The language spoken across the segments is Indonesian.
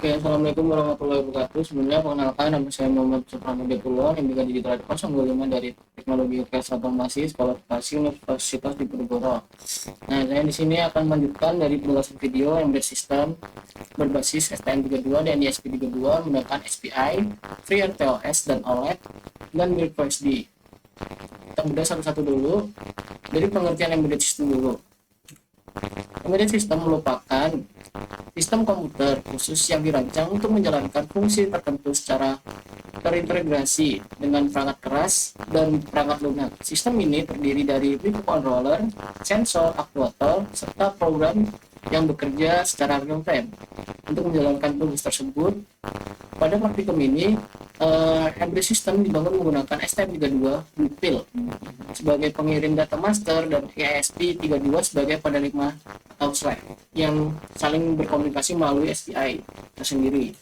Oke, Assalamualaikum warahmatullahi wabarakatuh. Sebelumnya, perkenalkan, nama saya Muhammad Suprano Depulon, MBK Digital 05 dari Teknologi UKS Otomasi Sekolah Vokasi Universitas Diponegoro. Nah, saya di sini akan melanjutkan dari penjelasan video embedded system berbasis STM32 dan ESP32 menggunakan SPI, FreeRTOS, dan OLED, dan microSD. Kita bedah satu-satu dulu. Dari pengertian embedded system dulu. Embedded system merupakan sistem komputer khusus yang dirancang untuk menjalankan fungsi tertentu secara terintegrasi dengan perangkat keras dan perangkat lunak. Sistem ini terdiri dari microcontroller, sensor, aktuator, serta program yang bekerja secara real-time. Untuk menjalankan tugas tersebut, pada praktikum ini, embedded system dibangun menggunakan STM32 Bluefield sebagai pengirim data master dan ESP32 sebagai penerima atau slave yang saling berkomunikasi melalui SPI tersendiri.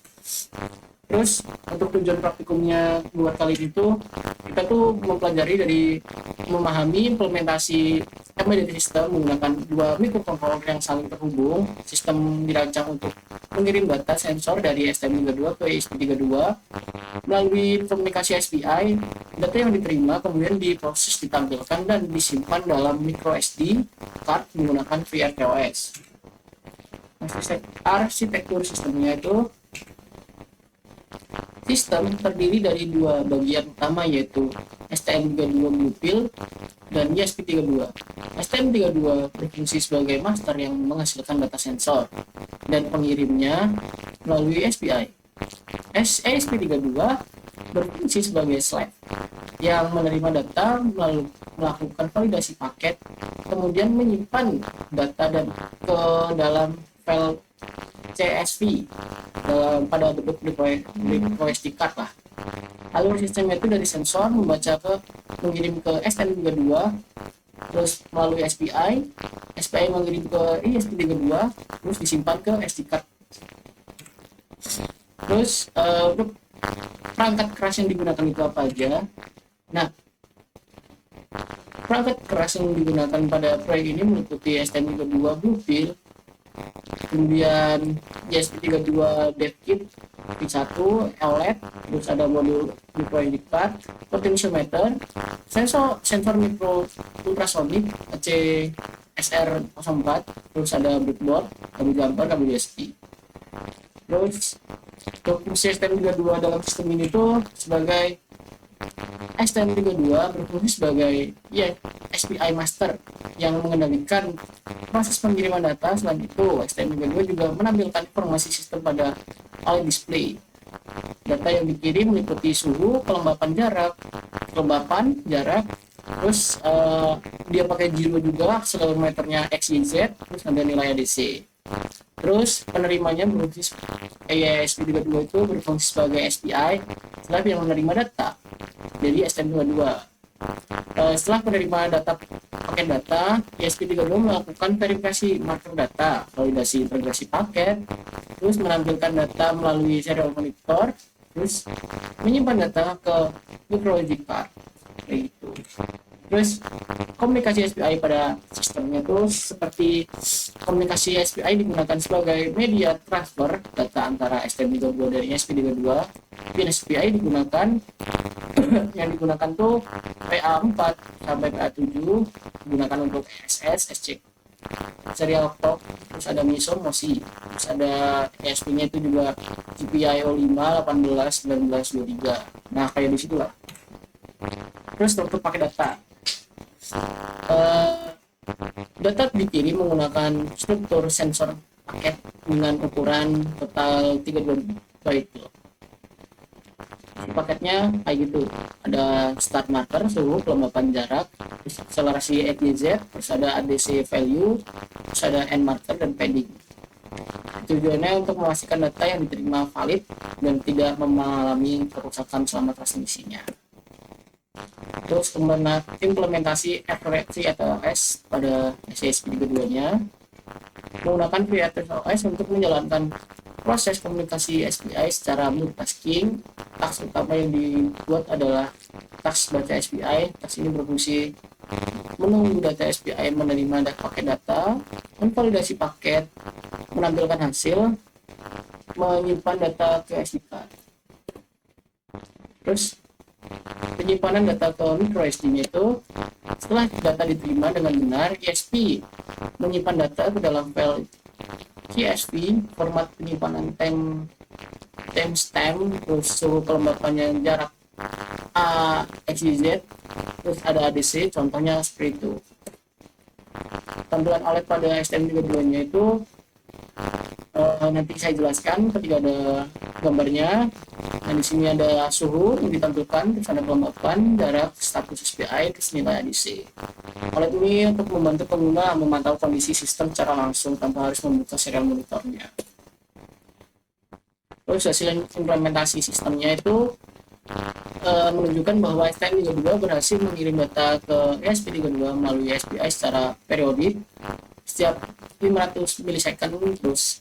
Terus untuk tujuan praktikumnya buat kali itu kita tuh mempelajari dari memahami implementasi embedded system menggunakan dua microcontroller yang saling terhubung. Sistem dirancang untuk mengirim data sensor dari STM32 ke ESP32 melalui komunikasi SPI. Data yang diterima kemudian diproses, ditampilkan dan disimpan dalam microSD card menggunakan FreeRTOS. Arsitektur sistemnya itu sistem terdiri dari dua bagian utama, yaitu STM32 Bluefield dan ESP32. STM32 berfungsi sebagai master yang menghasilkan data sensor dan pengirimnya melalui SPI. ESP32 berfungsi sebagai slave yang menerima data, melakukan validasi paket, kemudian menyimpan data dan ke dalam file CSV pada bentuk microSD card lah. Alur sistemnya itu dari sensor mengirim ke STM32, terus melalui SPI, SPI mengirim ke ESP32, terus disimpan ke SD card. Terus untuk perangkat keras yang digunakan itu apa aja? Nah, perangkat keras yang digunakan pada proyek ini meliputi STM32 Bluefield, kemudian ESP32 DevKit P1, OLED, terus ada modul microSD card, potentiometer, sensor mikro ultrasonic CSR04, terus ada breadboard, kabel jumper, kabel USB. Terus untuk fungsi STM32 dalam sistem ini tuh sebagai STM32 berfungsi sebagai SPI master yang mengendalikan proses pengiriman data. Selain itu, STM32 juga menampilkan informasi sistem pada OLED display. Data yang dikirim meliputi suhu, kelembapan jarak, terus dia pakai gyro juga, accelerometernya X, Y, Z, terus ada nilai ADC. Terus penerimanya berfungsi ESP32 itu berfungsi sebagai SPI slave yang menerima data dari STM32. Setelah penerima paket data, ESP32 melakukan verifikasi marker data, validasi integrasi paket, terus menampilkan data melalui serial monitor, terus menyimpan data ke microSD card. Itu. Terus komunikasi SPI pada sistemnya itu seperti komunikasi SPI digunakan sebagai media transfer data antara STM32 dan ESP32. Pin SPI yang digunakan tuh PA4 sampai PA7, digunakan untuk SS, SC, serial clock, terus ada MISO, MOSI, terus ada ESP-nya itu juga GPIO 5, 18, 19, 23. Nah, kayak di situ lah. Terus struktur pakai data. Data dikirim menggunakan struktur sensor paket dengan ukuran total 32 byte. Paketnya kayak gitu, ada start marker, suhu, kelembapan jarak, akselerasi X, Y, Z, terus ada ADC value, terus ada end marker dan padding. Tujuannya untuk memastikan data yang diterima valid dan tidak mengalami kerusakan selama transmisinya. Terus implementasi FreeRTOS pada ESP32-nya menggunakan FreeRTOS untuk menjalankan proses komunikasi SPI secara multitasking. Task utama yang dibuat adalah task baca SPI. Task ini berfungsi menunggu data SPI menerima paket data, memvalidasi paket, menampilkan hasil, menyimpan data ke SD card. Terus penyimpanan data ke micro SD-nya itu setelah data diterima dengan benar, ISP menyimpan data ke dalam file CSV, format penyimpanan timestamp, terus suhu kelembapannya jarak A, X, Y, Z, terus ada ADC, contohnya seperti itu. Tampilan OLED pada STM32-nya itu nanti saya jelaskan ketika ada gambarnya. Nah, di sini ada suhu yang ditampilkan, terus ada kelembapan, jarak, status SPI, terus nilai ADC. OLED ini untuk membantu pengguna memantau kondisi sistem secara langsung tanpa harus membuka serial monitornya. Terus hasil implementasi sistemnya itu menunjukkan bahwa STM32 berhasil mengirim data ke ESP32 melalui SPI secara periodik setiap 500 milisecond. Terus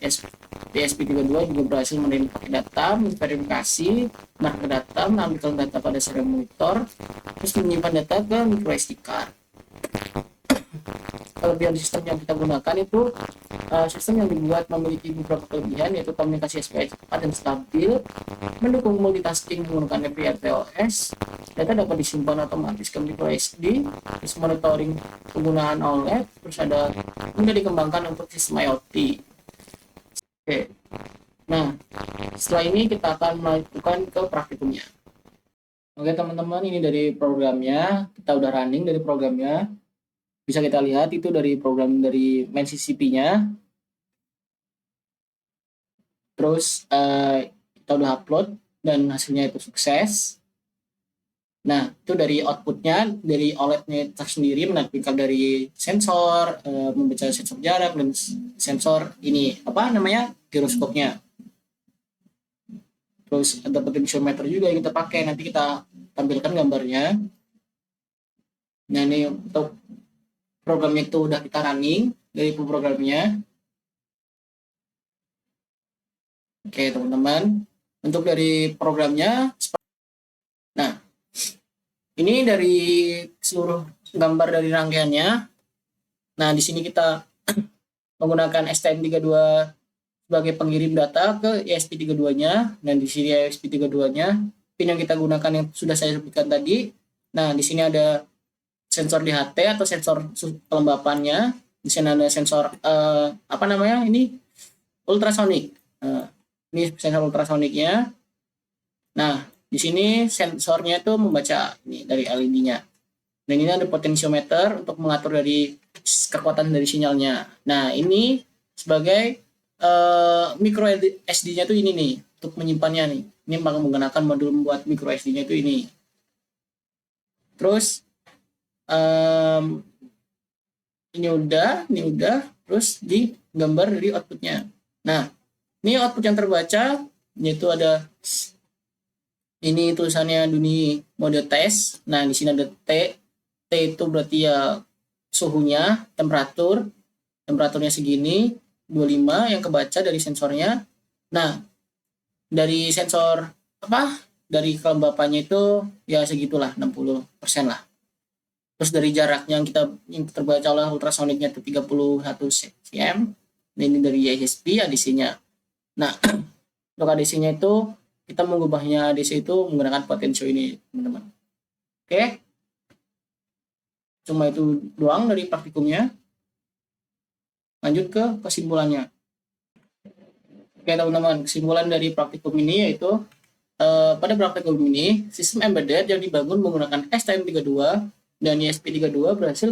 ESP32 juga berhasil menerima data, memverifikasi marker data, mengambil data pada serial monitor, terus menyimpan data ke micro SD card. Kelebihan sistem yang kita gunakan itu sistem yang dibuat memiliki beberapa kelebihan, yaitu komunikasi SPI cepat dan stabil, mendukung multitasking menggunakan FreeRTOS, data dapat disimpan otomatis ke micro SD, terus monitoring penggunaan OLED, terus ada mudah dikembangkan untuk sistem IoT. Oke, nah setelah ini kita akan melakukan ke praktikumnya. Oke teman-teman, ini dari programnya, kita udah running dari programnya. Bisa kita lihat itu dari program dari main CCP-nya. Terus kita udah upload dan hasilnya itu sukses. Nah, itu dari outputnya, dari OLED-nya tersendiri menampilkan dari sensor, membaca sensor jarak, dan sensor ini, apa namanya, giroskopnya. Terus ada potentiometer juga yang kita pakai, nanti kita tampilkan gambarnya. Nah, ini untuk programnya itu udah kita running dari programnya. Oke teman-teman, untuk dari programnya, nah ini dari seluruh gambar dari rangkaiannya. Nah di sini kita menggunakan STM32 sebagai pengirim data ke ESP32-nya, dan di sini ESP32-nya pin yang kita gunakan yang sudah saya sebutkan tadi. Nah di sini ada sensor DHT atau sensor kelembapannya. Di sini ada sensor apa namanya ini, ultrasonik. Ini sensor ultrasoniknya. Nah di sini sensornya itu membaca ini dari LED-nya. Dan ini ada potentiometer untuk mengatur dari kekuatan dari sinyalnya. Nah ini sebagai micro SD-nya tuh ini nih untuk menyimpannya nih. Ini menggunakan modul membuat micro SD-nya itu ini. Terus ini udah, terus di gambar dari outputnya. Nah, ini output yang terbaca, yaitu ada ini tulisannya Duni mode tes. Nah, di sini ada T itu berarti ya suhunya, temperaturnya segini, 25 yang kebaca dari sensornya. Nah, dari sensor dari kelembapannya itu ya segitulah, 60% lah. Terus dari jaraknya yang terbaca oleh ultrasoniknya itu 31 cm. Nah, ini dari ISP ADC-nya. Nah, untuk ADC-nya itu kita mengubahnya ADC itu menggunakan potensio ini, teman-teman. Oke. Cuma itu doang dari praktikumnya. Lanjut ke kesimpulannya. Oke, teman-teman, kesimpulan dari praktikum ini yaitu pada praktikum ini sistem embedded yang dibangun menggunakan STM32 dan ESP32 berhasil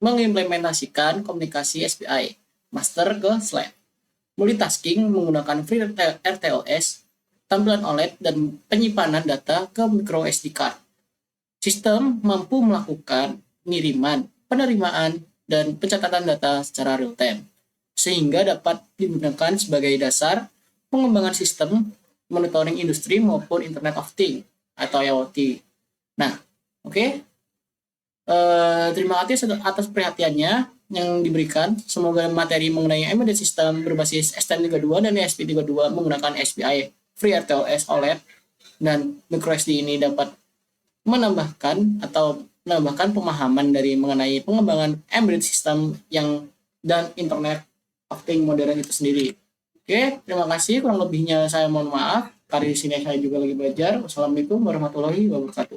mengimplementasikan komunikasi SPI master ke slave, multitasking menggunakan FreeRTOS, tampilan OLED, dan penyimpanan data ke micro SD card. Sistem mampu melakukan pengiriman, penerimaan, dan pencatatan data secara real time, sehingga dapat digunakan sebagai dasar pengembangan sistem monitoring industri maupun Internet of Things atau IoT. Nah, oke. Terima kasih atas perhatiannya yang diberikan. Semoga materi mengenai embedded system berbasis STM32 dan ESP32 menggunakan SPI FreeRTOS OLED dan microSD ini dapat menambahkan pemahaman dari mengenai pengembangan embedded system dan Internet of Things modern itu sendiri. Oke, terima kasih. Kurang lebihnya saya mohon maaf. Karena di sini saya juga lagi belajar. Wassalamualaikum warahmatullahi wabarakatuh.